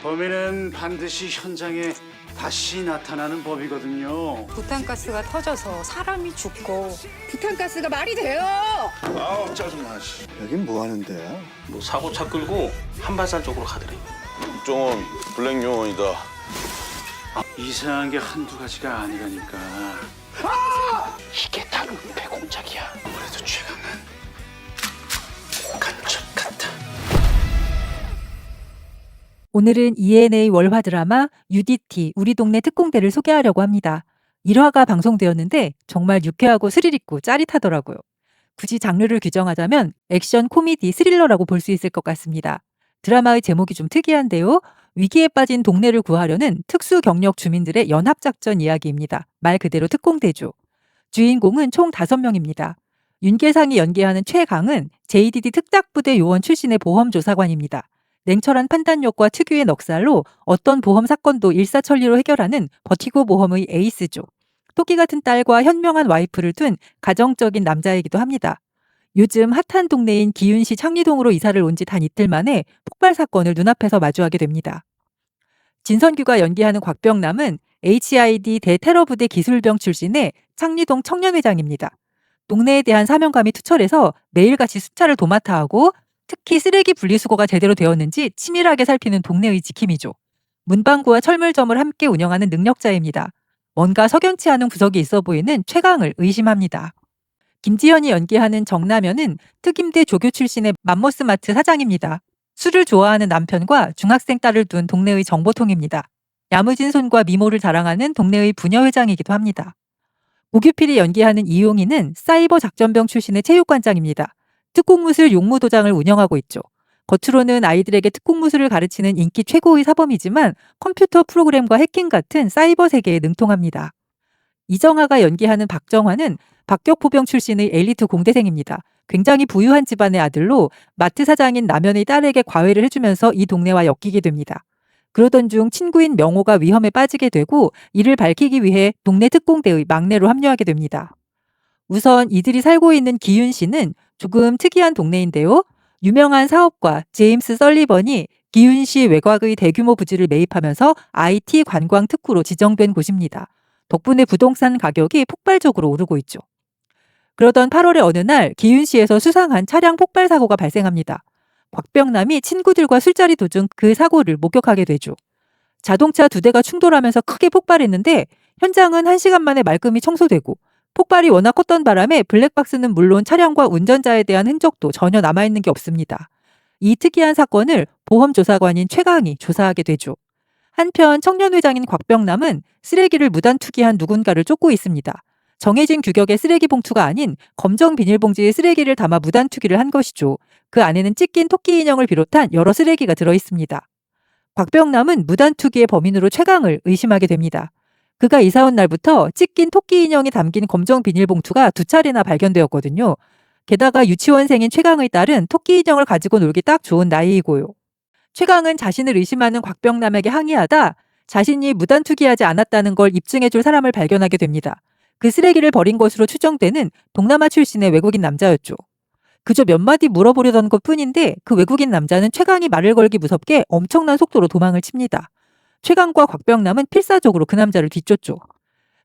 범인은 반드시 현장에 다시 나타나는 법이거든요. 부탄가스가 터져서 사람이 죽고 부탄가스가 말이 돼요? 아우 짜증나. 씨. 여긴 뭐 하는 데야? 뭐 사고차 끌고 한발산 쪽으로 가더래. 국정원 블랙 요원이다. 이상한 게 한두 가지가 아니라니까. 이게 다 은폐 공작이야. 그래도 최강은 간첩 같아. 오늘은 ENA 월화 드라마 UDT 우리 동네 특공대를 소개하려고 합니다. 1화가 방송되었는데 정말 유쾌하고 스릴 있고 짜릿하더라고요. 굳이 장르를 규정하자면 액션, 코미디, 스릴러라고 볼 수 있을 것 같습니다. 드라마의 제목이 좀 특이한데요. 위기에 빠진 동네를 구하려는 특수 경력 주민들의 연합작전 이야기입니다. 말 그대로 특공대죠. 주인공은 총 5명입니다. 윤계상이 연기하는 최강은 JDD 특작부대 요원 출신의 보험조사관입니다. 냉철한 판단력과 특유의 넉살로 어떤 보험 사건도 일사천리로 해결하는 버티고 보험의 에이스죠. 토끼 같은 딸과 현명한 와이프를 둔 가정적인 남자이기도 합니다. 요즘 핫한 동네인 기윤시 창리동으로 이사를 온 지 단 이틀 만에 폭발 사건을 눈앞에서 마주하게 됩니다. 진선규가 연기하는 곽병남은 HID 대테러부대 기술병 출신의 창리동 청년회장입니다. 동네에 대한 사명감이 투철해서 매일같이 수차를 도맡아 하고 특히 쓰레기 분리수거가 제대로 되었는지 치밀하게 살피는 동네의 지킴이죠. 문방구와 철물점을 함께 운영하는 능력자입니다. 뭔가 석연치 않은 구석이 있어 보이는 최강을 의심합니다. 김지현이 연기하는 정남현은 특임대 조교 출신의 맘모스마트 사장입니다. 술을 좋아하는 남편과 중학생 딸을 둔 동네의 정보통입니다. 야무진 손과 미모를 자랑하는 동네의 부녀회장이기도 합니다. 오규필이 연기하는 이용희는 사이버 작전병 출신의 체육관장입니다. 특공무술 용무도장을 운영하고 있죠. 겉으로는 아이들에게 특공무술을 가르치는 인기 최고의 사범이지만 컴퓨터 프로그램과 해킹 같은 사이버 세계에 능통합니다. 이정아가 연기하는 박정환은 박격포병 출신의 엘리트 공대생입니다. 굉장히 부유한 집안의 아들로 마트 사장인 남현의 딸에게 과외를 해주면서 이 동네와 엮이게 됩니다. 그러던 중 친구인 명호가 위험에 빠지게 되고 이를 밝히기 위해 동네 특공대의 막내로 합류하게 됩니다. 우선 이들이 살고 있는 기윤시는 조금 특이한 동네인데요. 유명한 사업가 제임스 설리번이 기윤시 외곽의 대규모 부지를 매입하면서 IT 관광 특구로 지정된 곳입니다. 덕분에 부동산 가격이 폭발적으로 오르고 있죠. 그러던 8월의 어느 날 기윤시에서 수상한 차량 폭발 사고가 발생합니다. 곽병남이 친구들과 술자리 도중 그 사고를 목격하게 되죠. 자동차 2대가 충돌하면서 크게 폭발했는데 현장은 1시간 만에 말끔히 청소되고 폭발이 워낙 컸던 바람에 블랙박스는 물론 차량과 운전자에 대한 흔적도 전혀 남아있는 게 없습니다. 이 특이한 사건을 보험조사관인 최강이 조사하게 되죠. 한편 청년회장인 곽병남은 쓰레기를 무단 투기한 누군가를 쫓고 있습니다. 정해진 규격의 쓰레기 봉투가 아닌 검정 비닐봉지에 쓰레기를 담아 무단 투기를 한 것이죠. 그 안에는 찢긴 토끼 인형을 비롯한 여러 쓰레기가 들어있습니다. 곽병남은 무단 투기의 범인으로 최강을 의심하게 됩니다. 그가 이사 온 날부터 찢긴 토끼 인형이 담긴 검정 비닐봉투가 2차례나 발견되었거든요. 게다가 유치원생인 최강의 딸은 토끼 인형을 가지고 놀기 딱 좋은 나이이고요. 최강은 자신을 의심하는 곽병남에게 항의하다 자신이 무단 투기하지 않았다는 걸 입증해줄 사람을 발견하게 됩니다. 그 쓰레기를 버린 것으로 추정되는 동남아 출신의 외국인 남자였죠. 그저 몇 마디 물어보려던 것뿐인데 그 외국인 남자는 최강이 말을 걸기 무섭게 엄청난 속도로 도망을 칩니다. 최강과 곽병남은 필사적으로 그 남자를 뒤쫓죠.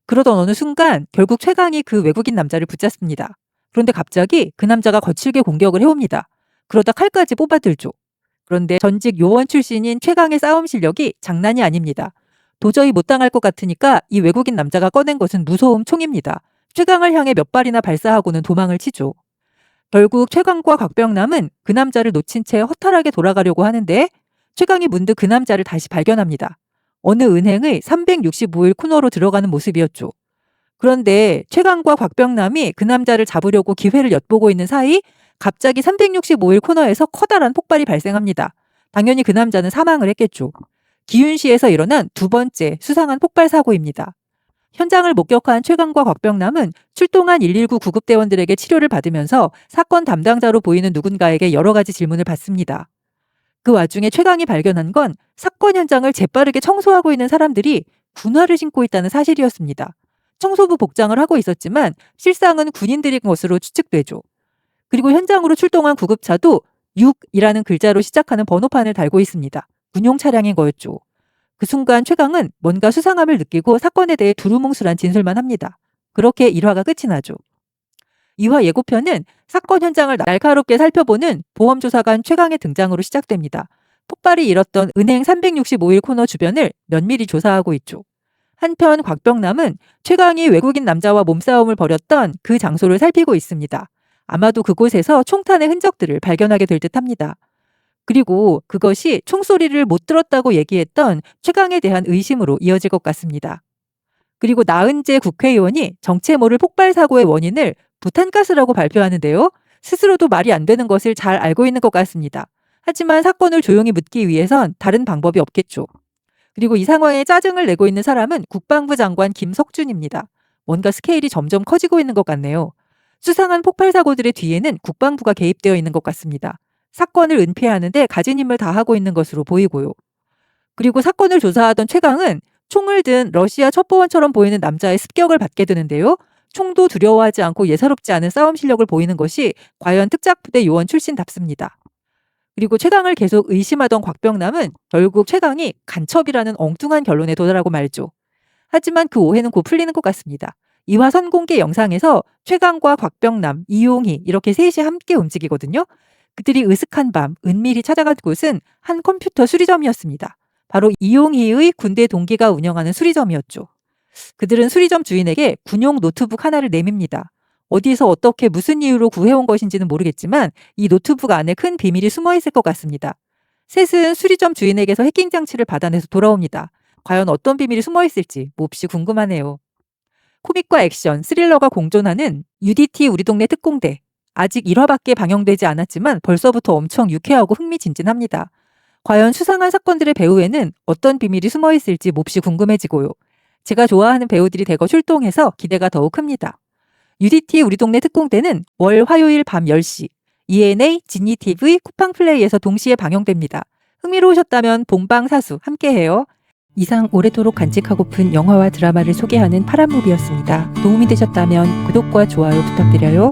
그러던 어느 순간 결국 최강이 그 외국인 남자를 붙잡습니다. 그런데 갑자기 그 남자가 거칠게 공격을 해옵니다. 그러다 칼까지 뽑아들죠. 그런데 전직 요원 출신인 최강의 싸움 실력이 장난이 아닙니다. 도저히 못 당할 것 같으니까 이 외국인 남자가 꺼낸 것은 무서운 총입니다. 최강을 향해 몇 발이나 발사하고는 도망을 치죠. 결국 최강과 곽병남은 그 남자를 놓친 채 허탈하게 돌아가려고 하는데 최강이 문득 그 남자를 다시 발견합니다. 어느 은행의 365일 코너로 들어가는 모습이었죠. 그런데 최강과 곽병남이 그 남자를 잡으려고 기회를 엿보고 있는 사이 갑자기 365일 코너에서 커다란 폭발이 발생합니다. 당연히 그 남자는 사망을 했겠죠. 기윤시에서 일어난 2번째 수상한 폭발 사고입니다. 현장을 목격한 최강과 곽병남은 출동한 119 구급대원들에게 치료를 받으면서 사건 담당자로 보이는 누군가에게 여러 가지 질문을 받습니다. 그 와중에 최강이 발견한 건 사건 현장을 재빠르게 청소하고 있는 사람들이 군화를 신고 있다는 사실이었습니다. 청소부 복장을 하고 있었지만 실상은 군인들인 것으로 추측되죠. 그리고 현장으로 출동한 구급차도 6이라는 글자로 시작하는 번호판을 달고 있습니다. 군용 차량인 거였죠. 그 순간 최강은 뭔가 수상함을 느끼고 사건에 대해 두루뭉술한 진술만 합니다. 그렇게 1화가 끝이 나죠. 2화 예고편은 사건 현장을 날카롭게 살펴보는 보험조사관 최강의 등장으로 시작됩니다. 폭발이 일었던 은행 365일 코너 주변을 면밀히 조사하고 있죠. 한편 곽병남은 최강이 외국인 남자와 몸싸움을 벌였던 그 장소를 살피고 있습니다. 아마도 그곳에서 총탄의 흔적들을 발견하게 될 듯합니다. 그리고 그것이 총소리를 못 들었다고 얘기했던 최강에 대한 의심으로 이어질 것 같습니다. 그리고 나은재 국회의원이 정체 모를 폭발 사고의 원인을 부탄가스라고 발표하는데요. 스스로도 말이 안 되는 것을 잘 알고 있는 것 같습니다. 하지만 사건을 조용히 묻기 위해선 다른 방법이 없겠죠. 그리고 이 상황에 짜증을 내고 있는 사람은 국방부 장관 김석준입니다. 뭔가 스케일이 점점 커지고 있는 것 같네요. 수상한 폭발 사고들의 뒤에는 국방부가 개입되어 있는 것 같습니다. 사건을 은폐하는데 가진 힘을 다하고 있는 것으로 보이고요. 그리고 사건을 조사하던 최강은 총을 든 러시아 첩보원처럼 보이는 남자의 습격을 받게 되는데요. 총도 두려워하지 않고 예사롭지 않은 싸움 실력을 보이는 것이 과연 특작부대 요원 출신답습니다. 그리고 최강을 계속 의심하던 곽병남은 결국 최강이 간첩이라는 엉뚱한 결론에 도달하고 말죠. 하지만 그 오해는 곧 풀리는 것 같습니다. 2화 선공개 영상에서 최강과 곽병남, 이용희 이렇게 셋이 함께 움직이거든요. 그들이 으슥한 밤 은밀히 찾아간 곳은 한 컴퓨터 수리점이었습니다. 바로 이용희의 군대 동기가 운영하는 수리점이었죠. 그들은 수리점 주인에게 군용 노트북 하나를 내밉니다. 어디서 어떻게 무슨 이유로 구해온 것인지는 모르겠지만 이 노트북 안에 큰 비밀이 숨어 있을 것 같습니다. 셋은 수리점 주인에게서 해킹 장치를 받아내서 돌아옵니다. 과연 어떤 비밀이 숨어 있을지 몹시 궁금하네요. 코믹과 액션, 스릴러가 공존하는 UDT 우리 동네 특공대. 아직 1화밖에 방영되지 않았지만 벌써부터 엄청 유쾌하고 흥미진진합니다. 과연 수상한 사건들의 배후에는 어떤 비밀이 숨어 있을지 몹시 궁금해지고요. 제가 좋아하는 배우들이 대거 출동해서 기대가 더욱 큽니다. UDT 우리 동네 특공대는 월 화요일 밤 10시 ENA, 지니TV, 쿠팡플레이에서 동시에 방영됩니다. 흥미로우셨다면 본방사수 함께해요. 이상 오래도록 간직하고픈 영화와 드라마를 소개하는 파란무비였습니다. 도움이 되셨다면 구독과 좋아요 부탁드려요.